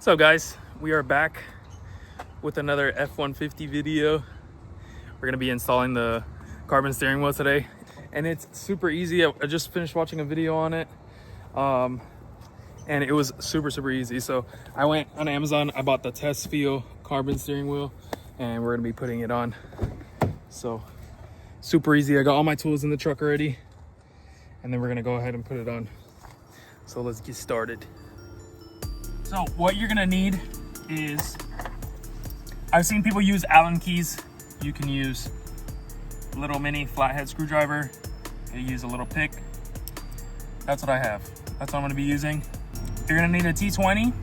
So guys, we are back with another F150 video. We're gonna be installing the carbon steering wheel today, and it's super easy. I just finished watching a video on it, and it was super easy. So I went on Amazon, I bought the Tesfeel carbon steering wheel, and we're gonna be putting it on. So super easy. I got all my tools in the truck already, and then we're gonna go ahead and put it on. So let's get started. So what you're gonna need is, I've seen people use Allen keys. You can use a little mini flathead screwdriver. You use a little pick. That's what I have. That's what I'm gonna be using. You're gonna need a T20,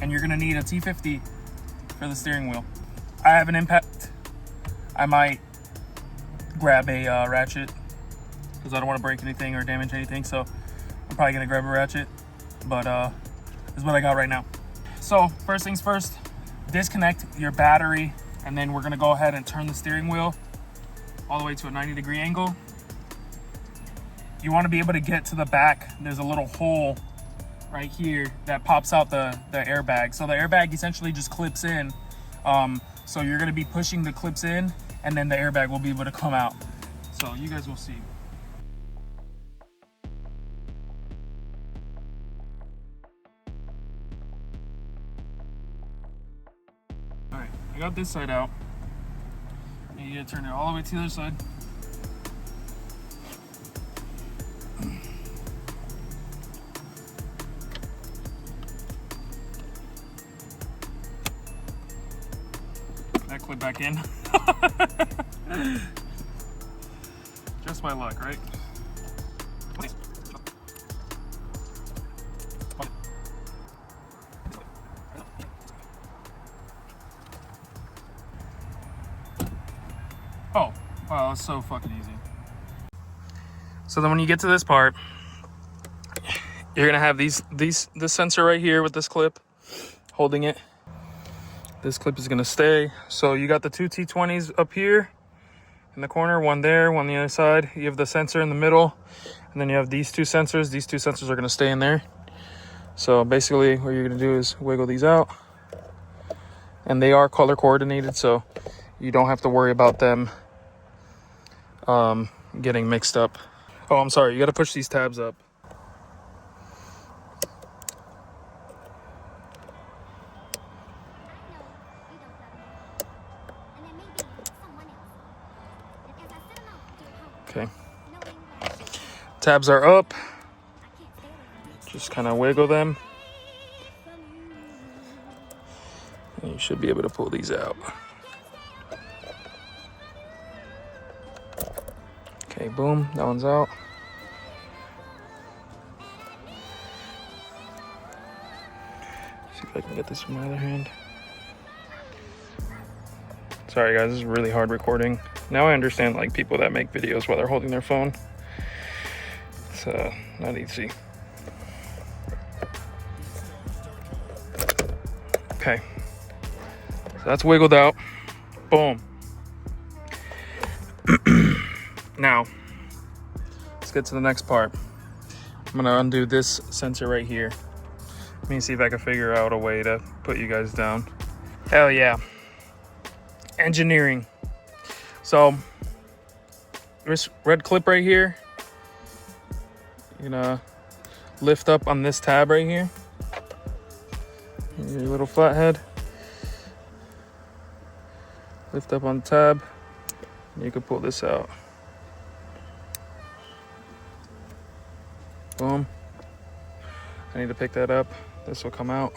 and you're gonna need a T50 for the steering wheel. I have an impact. I might grab a ratchet because I don't wanna break anything or damage anything. So I'm probably gonna grab a ratchet, but this is what I got right now. So first things first, disconnect your battery, and then we're gonna go ahead and turn the steering wheel all the way to a 90-degree angle. You wanna be able to get to the back. There's a little hole right here that pops out the airbag. So the airbag essentially just clips in. So you're gonna be pushing the clips in, and then the airbag will be able to come out. So you guys will see. All right, I got this side out. And you gotta turn it all the way to the other side. That clip back in. Just my luck, right? Oh, wow, that's so fucking easy. So then when you get to this part, you're gonna have this sensor right here with this clip holding it. This clip is gonna stay. So you got the two T20s up here in the corner, one there, one on the other side. You have the sensor in the middle, and then you have these two sensors. These two sensors are gonna stay in there. So basically what you're gonna do is wiggle these out, and they are color coordinated, so you don't have to worry about them getting mixed up. Oh, I'm sorry, you gotta push these tabs up. Okay. Tabs are up. Just kind of wiggle them. And you should be able to pull these out. Okay, boom, that one's out. See if I can get this with my other hand. Sorry guys, this is really hard recording. Now I understand like people that make videos while they're holding their phone. It's not easy. Okay, so that's wiggled out. Boom. Now, let's get to the next part. I'm gonna undo this sensor right here. Let me see if I can figure out a way to put you guys down. Hell yeah. Engineering. So, this red clip right here, you're gonna lift up on this tab right here. Your little flathead. Lift up on the tab, and you can pull this out. Boom. I need to pick that up. This will come out.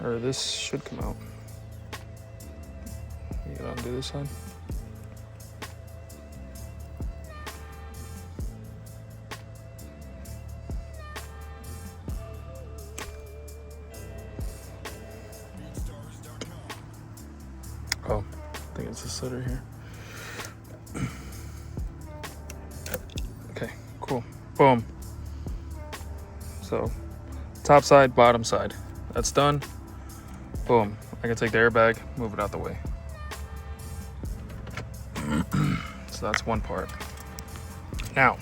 Or this should come out. You gotta undo this side. Oh, I think it's this side right here. Okay, cool. Boom. So, top side, bottom side. That's done. Boom. I can take the airbag, move it out the way. So that's one part. Now,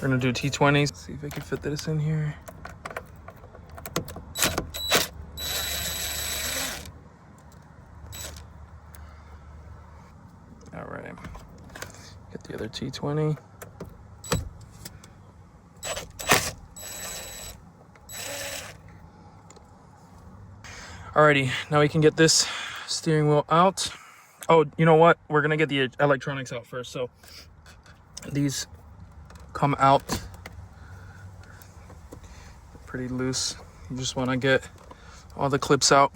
We're gonna do T20s. See if I can fit this in here. All right, get the other T20. Alrighty, now we can get this steering wheel out. Oh, you know what? We're gonna get the electronics out first. So these come out pretty loose. You just wanna get all the clips out.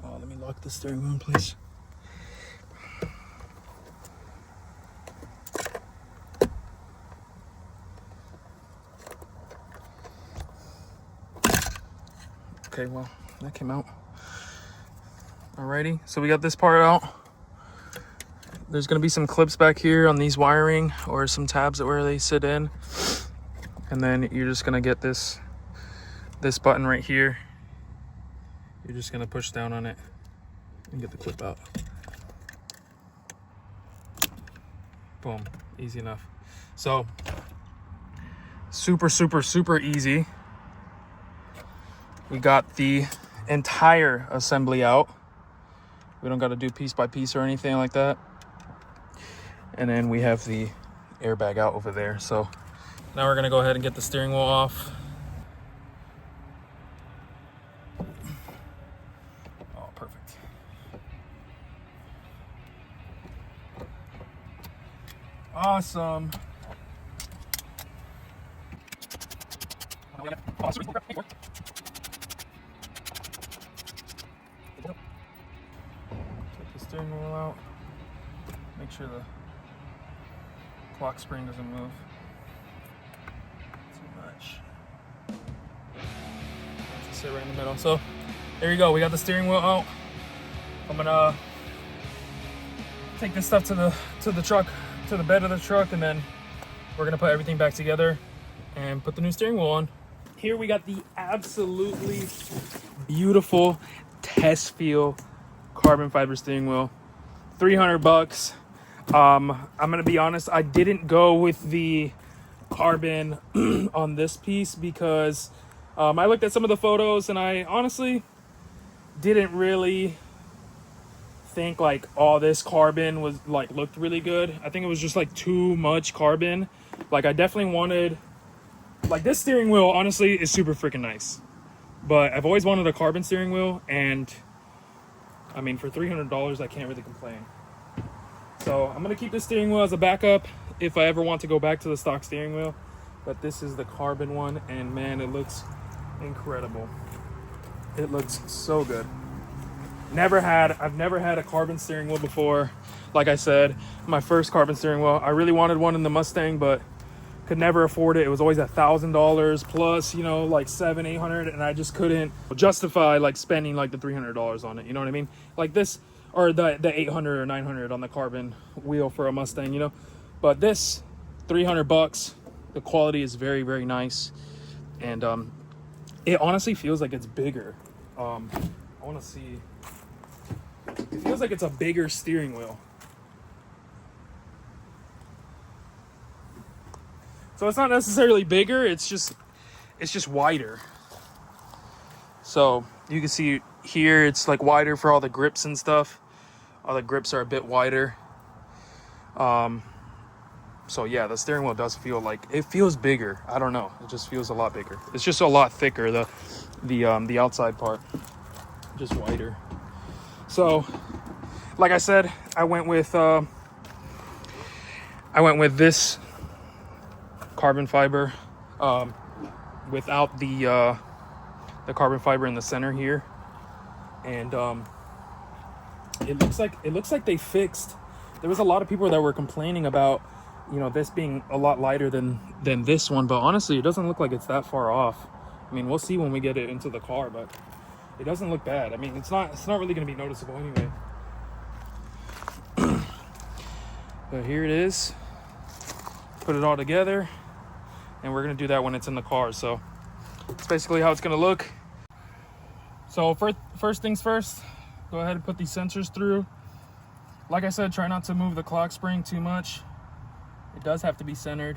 Oh, let me lock the steering wheel, please. Okay, well, that came out. Alrighty, so we got this part out. There's gonna be some clips back here on these wiring or some tabs where they sit in. And then you're just gonna get this button right here. You're just gonna push down on it and get the clip out. Boom, easy enough. So, super, super, super easy. We got the entire assembly out. We don't got to do piece by piece or anything like that. And then we have the airbag out over there. So now we're going to go ahead and get the steering wheel off. Oh, perfect. Awesome. Take the steering wheel out. Make sure the clock spring doesn't move too much. Let's sit right in the middle. So there you go. We got the steering wheel out. I'm gonna take this stuff to the truck, to the bed of the truck, and then we're gonna put everything back together and put the new steering wheel on. Here we got the absolutely beautiful Tesfeel carbon fiber steering wheel, $300. I'm gonna be honest, I didn't go with the carbon on this piece because I looked at some of the photos and I honestly didn't really think like all this carbon was like looked really good. I think it was just like too much carbon. Like I definitely wanted, like this steering wheel honestly is super freaking nice, but I've always wanted a carbon steering wheel, and I mean for $300 I can't really complain. So I'm gonna keep this steering wheel as a backup if I ever want to go back to the stock steering wheel, but this is the carbon one, and man, it looks incredible. It looks so good. I've never had a carbon steering wheel before. Like I said, my first carbon steering wheel, I really wanted one in the Mustang, but could never afford it. It was always $1,000 plus, you know, like $700-800, and I just couldn't justify like spending like the $300 on it. You know what I mean? Like this, or the $800 or $900 on the carbon wheel for a Mustang, you know. But this, $300. The quality is very, very nice, and it honestly feels like it's bigger. I want to see. It feels like it's a bigger steering wheel. So it's not necessarily bigger, it's just wider. So you can see here it's like wider for all the grips and stuff. All the grips are a bit wider. So yeah, the steering wheel does feel like, it feels bigger. I don't know, it just feels a lot bigger. It's just a lot thicker, the outside part, just wider. So like I said, I went with this carbon fiber without the carbon fiber in the center here, and it looks like they fixed. There was a lot of people that were complaining about, you know, this being a lot lighter than this one, but honestly it doesn't look like it's that far off. I mean, we'll see when we get it into the car, but it doesn't look bad. I mean, it's not really going to be noticeable anyway. But here it is. Put it all together, and we're going to do that when it's in the car. So it's basically how it's going to look. So first things first, go ahead and put these sensors through. Like I said, try not to move the clock spring too much. It does have to be centered.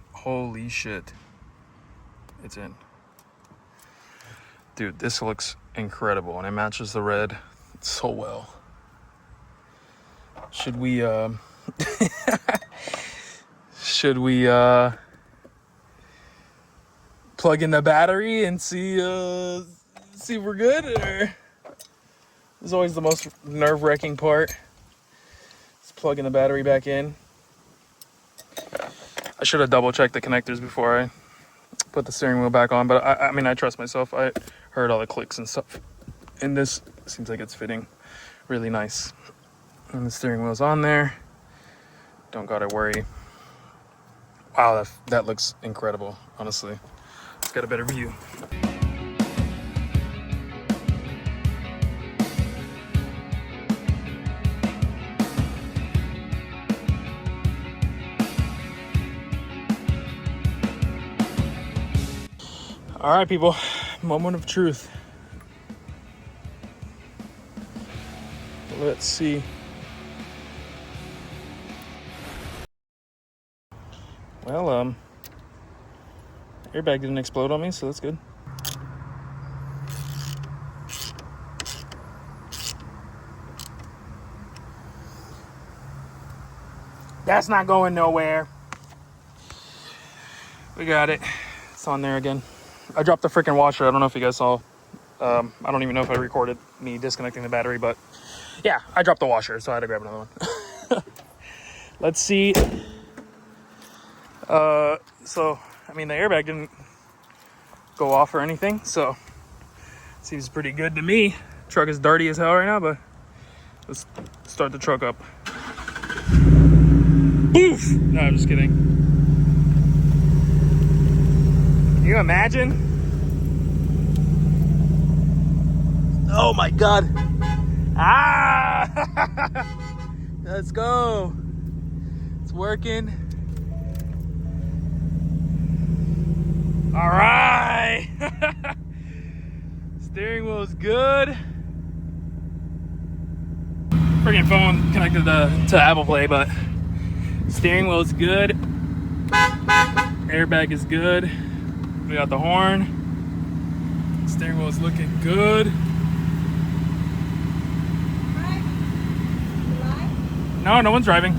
Holy shit. It's in. Dude, this looks incredible, and it matches the red so well. Should we should we plug in the battery and see if we're good? Or this is always the most nerve-wracking part. Just plugging the battery back in. I should have double-checked the connectors before I put the steering wheel back on, but I mean, I trust myself. I heard all the clicks and stuff, and this seems like it's fitting really nice. And the steering wheel's on there. Don't gotta worry. Wow, that looks incredible, honestly. Let's get a better view. All right, people, moment of truth. Let's see. Well, airbag didn't explode on me, so that's good. That's not going nowhere. We got it. It's on there again. I dropped the freaking washer. I don't know if you guys saw. I don't even know if I recorded me disconnecting the battery, but yeah, I dropped the washer, so I had to grab another one. Let's see. So, I mean, the airbag didn't go off or anything, so seems pretty good to me. Truck is dirty as hell right now, but let's start the truck up. Boof! No, I'm just kidding. Can you imagine? Oh my God. Ah! Let's go. It's working. All right. Steering wheel is good. Freaking phone connected to Apple Play, but steering wheel is good. Airbag is good. We got the horn. Steering wheel is looking good. No, no one's driving.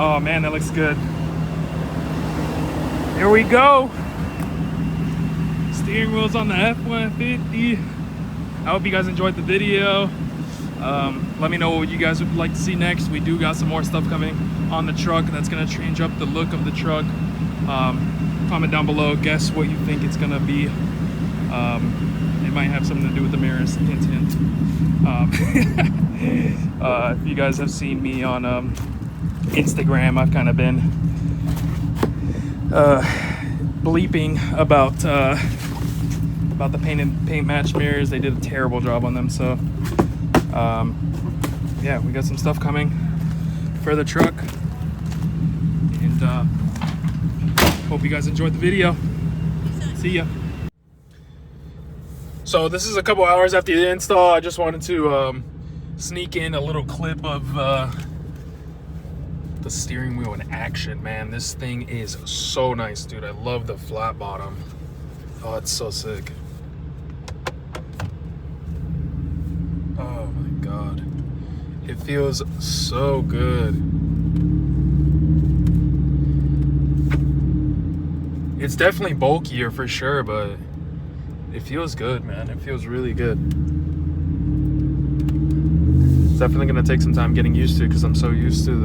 Oh man, that looks good. Here we go. Steering wheel's on the F150. I hope you guys enjoyed the video. Let me know what you guys would like to see next. We do got some more stuff coming on the truck that's gonna change up the look of the truck. Comment down below, guess what you think it's gonna be. It might have something to do with the mirrors, hint hint. If you guys have seen me on Instagram, I've kind of been bleeping about the paint match mirrors. They did a terrible job on them, so yeah, we got some stuff coming for the truck, and hope you guys enjoyed the video. See ya. So this is a couple hours after the install. I just wanted to sneak in a little clip of the steering wheel in action. Man, this thing is so nice, dude. I love the flat bottom. Oh, it's so sick. Oh my God, it feels so good. It's definitely bulkier for sure, but it feels good, man. It feels really good. It's definitely gonna take some time getting used to, because I'm so used to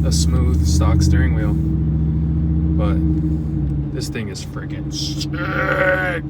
the smooth stock steering wheel. But this thing is freaking sick.